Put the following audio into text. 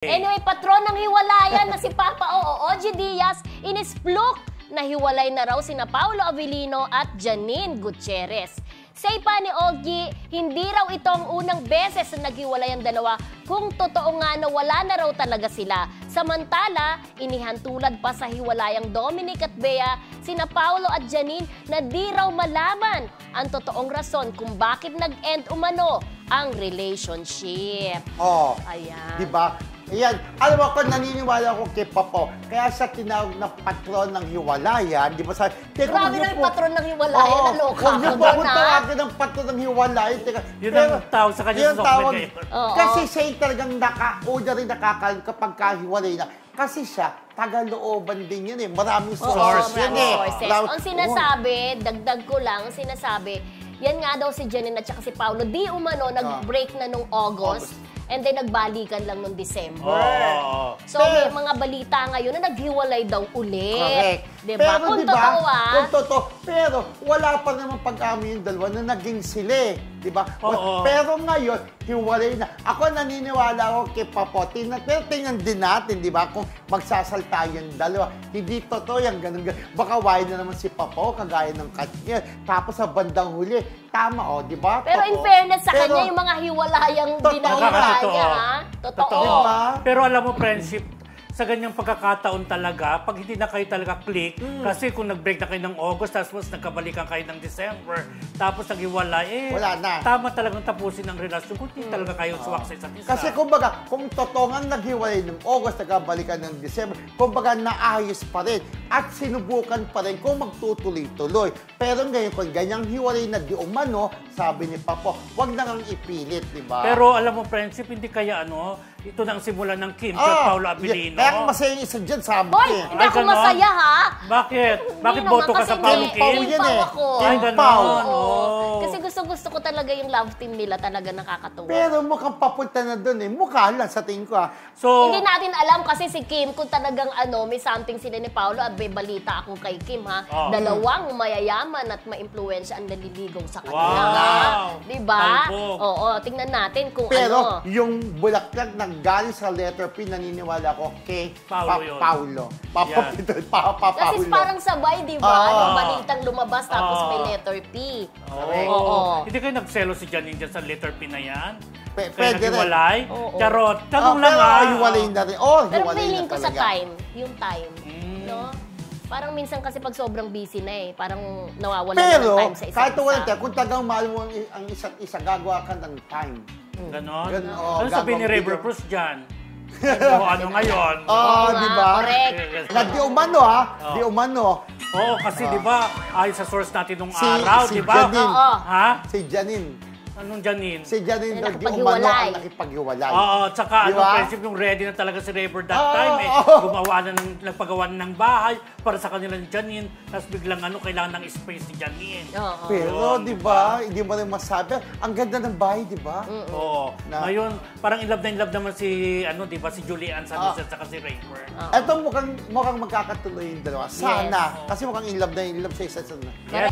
Anyway, patron ng hiwalayan na si Papa OG Diaz, inisplok na hiwalay na raw sina Paulo Avellino at Janine Gutierrez. Say pa ni Ogie, hindi raw ito ang unang beses na naghiwalay ang dalawa kung totoo nga na wala na raw talaga sila. Samantala, inihantulad pa sa hiwalayang Dominic at Bea sina Paulo at Janine na di raw malaman ang totoong rason kung bakit nag-end umano ang relationship. Oh, ayan. Diba? Ayan, alam mo ako, naniniwala ako kay Papo. Kaya siya tinawag na patron ng hiwalayan. Di ba sabi? Grabe na yung patron ng hiwalayan. Naloka ako doon, ha? Huwag tawagan ng patron ng hiwalayan. Yun ang tawag sa kanya sa software ngayon. Kasi siya yung talagang una rin nakakalam kapag kahiwalay na. Kasi siya, tagalooban din yun eh. Maraming source yun eh. Ang sinasabi, dagdag ko lang, sinasabi, yan nga daw si Janine at saka si Paulo, di umano, nag-break na nung August. And then nagbalikan lang noong December. So may mga balita ngayon na naghiwalay daw ulit. Correct. Diba? Pero Kung diba, totoo kung totoo, pero wala pa naman pag-amin yung dalawa na naging sila eh. Diba? Pero ngayon, hiwalay na. Ako naniniwala ako kay Papo. Pero tingnan din natin, diba? Kung magsasalta yung dalawa. Hindi totoo yung ganun. Baka why na naman si Papo, kagaya ng kanya. Tapos sa bandang huli, tama diba? Pero in fairness sa kanya, yung mga hiwalayang dinahira niya, ha? Totoo. Diba? Pero alam mo, friendship, sa ganyang pagkakataon talaga, pag hindi na kayo talaga click, kasi kung nag-break na kayo ng August, tapos nagkabalikan kayo ng December, tapos naghiwalay, wala na. Tama talagang tapusin ang relasyon kung hindi talaga kayo suwak sa isa't isa. Kasi kumbaga, kung totoo nga naghiwalay ng August, nagkabalikan ng December, kumbaga naayos pa rin at sinubukan pa rin kung magtutuloy-tuloy. Pero ngayon, kung ganyang hiwalay na di umano, sabi ni Papo, wag na kang ipilit, di ba? Pero alam mo, friendship, hindi kaya ito na ang simula ng Kim at Paulo Avellino. Kaya masaya yung isa dyan, sabi Boy, hindi ako masaya, ha? Bakit? Bakit boto ka sa Paulo Kim? Kim Pao ako. Ay, ganon. Kasi gusto ko talaga yung love team nila, talaga nakakatuwa. Pero mukhang papunta na dun eh. Mukha lang sa tingin ko So, hindi natin alam kasi si Kim, kung talagang may something sila ni Paulo, at may balita ako kay Kim, ha? Dalawang mayayaman at maimpluwensya ang naliligaw sa kanila. Wow! Diba? Oo, tingnan natin kung Pero yung bulaklak na galing sa letter P, naniniwala ko kay Paulo. Kasi parang sabay, di ba? Yung balitang lumabas tapos may letter P. Hindi kayo nagselo si Janine dyan sa letter P na yan? Pwede rin. Hiwalay? Charot. Tanong lang hiwalay na rin. Pero feeling ko sa time, yung time. No? Parang minsan kasi pag sobrang busy na parang nawawala na ng time sa isa't isa. Kahit walang time, kung tagang mahal mo ang isa't isa, gagawa ka ng time. Ganon? Ano sabihin ni River Cruz dyan? Ano ngayon? Di ba? Correct. Di umano, Di umano. Kasi di ba, ayon sa source natin nung araw, di ba? Si Janine. Anong Janine? Si Janine di umano ang nakipaghiwalay. Tsaka friendship yung ready na talaga si River that time nagpagawa na ng bahay para sa kanila ni Janine, tapos biglang kailangan ng space ni Janine. Pero di ba, hindi mo rin masabi, ang ganda ng bahay, di ba? Ngayon, parang in love naman si, di ba, si Julian Sanchez at saka si River. Ito mukhang magkakatuloy yung dalawa. Sana. Kasi mukhang in love sa isa't isa. Yes.